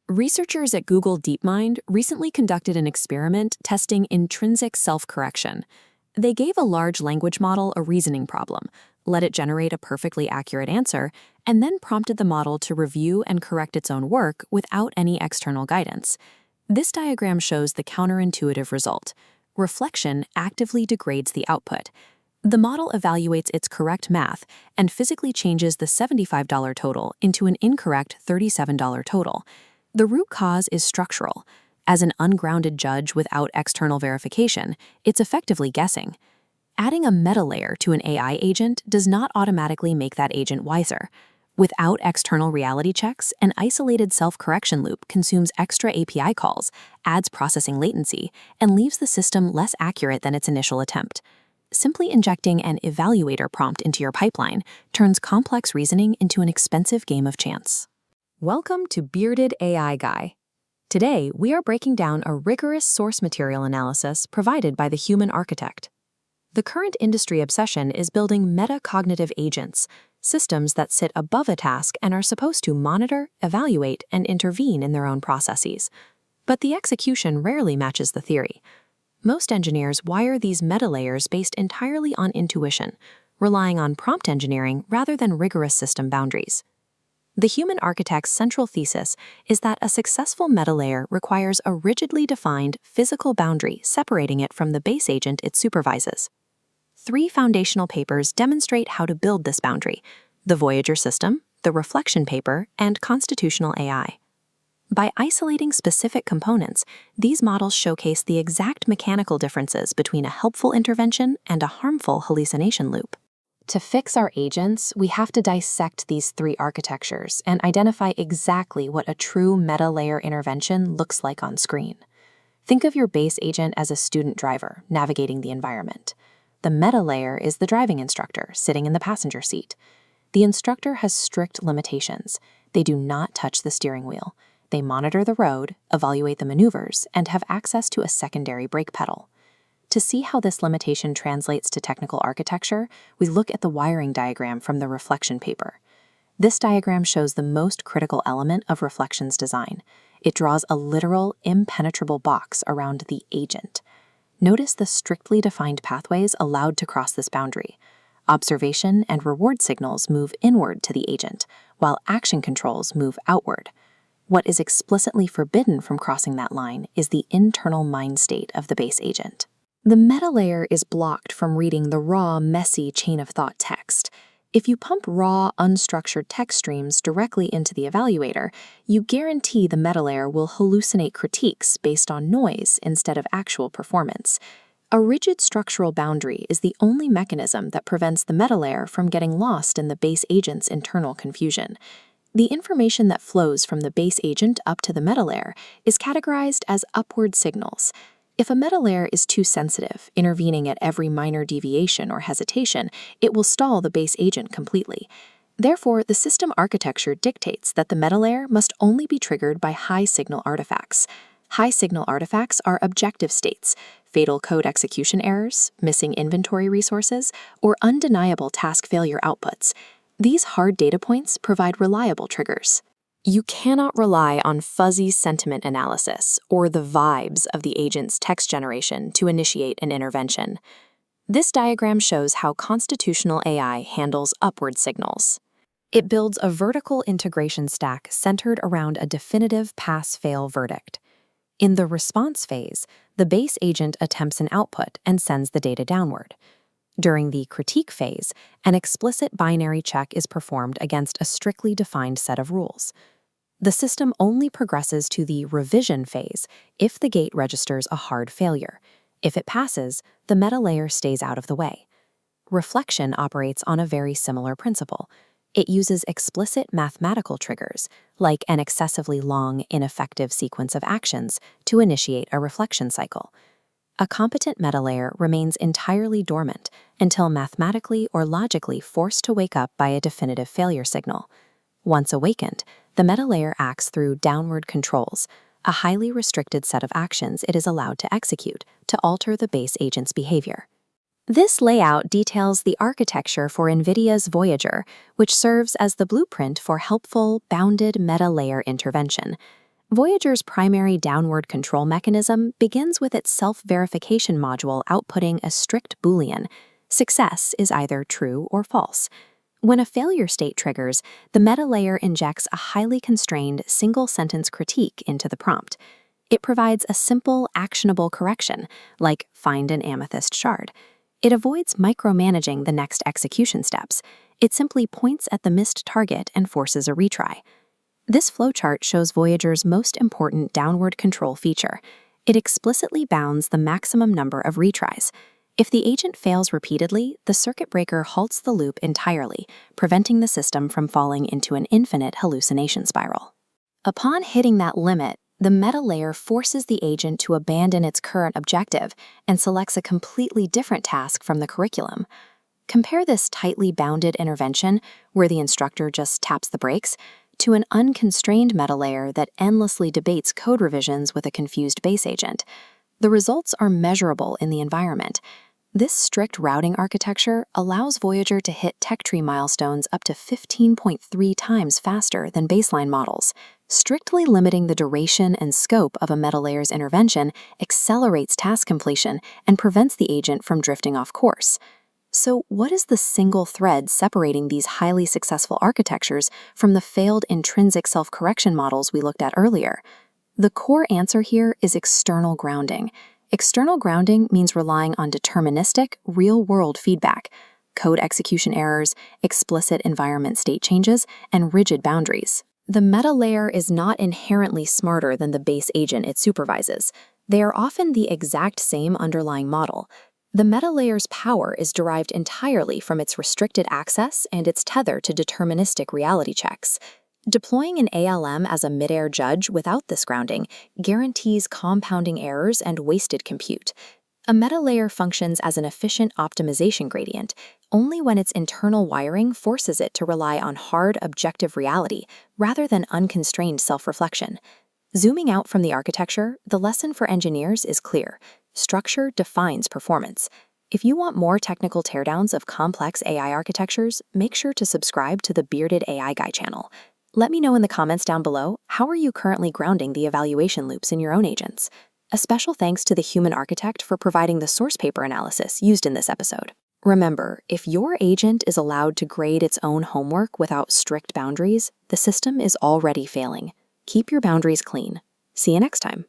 Researchers at Google DeepMind recently conducted an experiment testing intrinsic self-correction. They gave a large language model a reasoning problem, let it generate a perfectly accurate answer, and then prompted the model to review and correct its own work without any external guidance. This diagram shows the counterintuitive result. Reflection actively degrades the output. The model evaluates its correct math and physically changes the $75 total into an incorrect $37 total. The root cause is structural. As an ungrounded judge without external verification, it's effectively guessing. Adding a meta layer to an AI agent does not automatically make that agent wiser. Without external reality checks, an isolated self-correction loop consumes extra API calls, adds processing latency, and leaves the system less accurate than its initial attempt. Simply injecting an evaluator prompt into your pipeline turns complex reasoning into an expensive game of chance. Welcome to Bearded AI Guy. Today, we are breaking down a rigorous source material analysis provided by the human architect. The current industry obsession is building metacognitive agents, systems that sit above a task and are supposed to monitor, evaluate, and intervene in their own processes. But the execution rarely matches the theory. Most engineers wire these meta layers based entirely on intuition, relying on prompt engineering rather than rigorous system boundaries. The human architect's central thesis is that a successful meta layer requires a rigidly defined physical boundary separating it from the base agent it supervises. 3 foundational papers demonstrate how to build this boundary: the Voyager system, the Reflexion paper, and Constitutional AI. By isolating specific components, these models showcase the exact mechanical differences between a helpful intervention and a harmful hallucination loop. To fix our agents, we have to dissect these 3 architectures and identify exactly what a true meta-layer intervention looks like on screen. Think of your base agent as a student driver navigating the environment. The meta-layer is the driving instructor sitting in the passenger seat. The instructor has strict limitations. They do not touch the steering wheel. They monitor the road, evaluate the maneuvers, and have access to a secondary brake pedal. To see how this limitation translates to technical architecture, we look at the wiring diagram from the Reflexion paper. This diagram shows the most critical element of Reflection's design. It draws a literal, impenetrable box around the agent. Notice the strictly defined pathways allowed to cross this boundary. Observation and reward signals move inward to the agent, while action controls move outward. What is explicitly forbidden from crossing that line is the internal mind state of the base agent. The meta layer is blocked from reading the raw, messy chain-of-thought text. If you pump raw, unstructured text streams directly into the evaluator, you guarantee the meta layer will hallucinate critiques based on noise instead of actual performance. A rigid structural boundary is the only mechanism that prevents the meta layer from getting lost in the base agent's internal confusion. The information that flows from the base agent up to the meta layer is categorized as upward signals. If a meta layer is too sensitive, intervening at every minor deviation or hesitation, it will stall the base agent completely. Therefore, the system architecture dictates that the meta layer must only be triggered by high-signal artifacts. High-signal artifacts are objective states, fatal code execution errors, missing inventory resources, or undeniable task failure outputs. These hard data points provide reliable triggers. You cannot rely on fuzzy sentiment analysis or the vibes of the agent's text generation to initiate an intervention. This diagram shows how constitutional AI handles upward signals. It builds a vertical integration stack centered around a definitive pass-fail verdict. In the response phase, the base agent attempts an output and sends the data downward. During the critique phase, an explicit binary check is performed against a strictly defined set of rules. The system only progresses to the revision phase if the gate registers a hard failure. If it passes, the meta layer stays out of the way. Reflexion operates on a very similar principle. It uses explicit mathematical triggers, like an excessively long, ineffective sequence of actions, to initiate a reflection cycle. A competent meta layer remains entirely dormant until mathematically or logically forced to wake up by a definitive failure signal. Once awakened, the meta layer acts through downward controls, a highly restricted set of actions it is allowed to execute to alter the base agent's behavior. This layout details the architecture for NVIDIA's Voyager, which serves as the blueprint for helpful, bounded meta layer intervention. Voyager's primary downward control mechanism begins with its self-verification module outputting a strict Boolean. Success is either true or false. When a failure state triggers, the meta layer injects a highly constrained single-sentence critique into the prompt. It provides a simple, actionable correction, like find an amethyst shard. It avoids micromanaging the next execution steps. It simply points at the missed target and forces a retry. This flowchart shows Voyager's most important downward control feature. It explicitly bounds the maximum number of retries. If the agent fails repeatedly, the circuit breaker halts the loop entirely, preventing the system from falling into an infinite hallucination spiral. Upon hitting that limit, the meta layer forces the agent to abandon its current objective and selects a completely different task from the curriculum. Compare this tightly bounded intervention, where the instructor just taps the brakes, to an unconstrained meta layer that endlessly debates code revisions with a confused base agent. The results are measurable in the environment. This strict routing architecture allows Voyager to hit tech tree milestones up to 15.3 times faster than baseline models. Strictly limiting the duration and scope of a meta layer's intervention accelerates task completion and prevents the agent from drifting off course. So, what is the single thread separating these highly successful architectures from the failed intrinsic self-correction models we looked at earlier? The core answer here is external grounding. External grounding means relying on deterministic, real-world feedback, code execution errors, explicit environment state changes, and rigid boundaries. The meta layer is not inherently smarter than the base agent it supervises. They are often the exact same underlying model. The meta layer's power is derived entirely from its restricted access and its tether to deterministic reality checks. Deploying an ALM as a mid-air judge without this grounding guarantees compounding errors and wasted compute. A meta layer functions as an efficient optimization gradient only when its internal wiring forces it to rely on hard, objective reality rather than unconstrained self-reflection. Zooming out from the architecture, the lesson for engineers is clear. Structure defines performance. If you want more technical teardowns of complex AI architectures, make sure to subscribe to the Bearded AI Guy channel. Let me know in the comments down below, how are you currently grounding the evaluation loops in your own agents? A special thanks to the human architect for providing the source paper analysis used in this episode. Remember, if your agent is allowed to grade its own homework without strict boundaries, the system is already failing. Keep your boundaries clean. See you next time.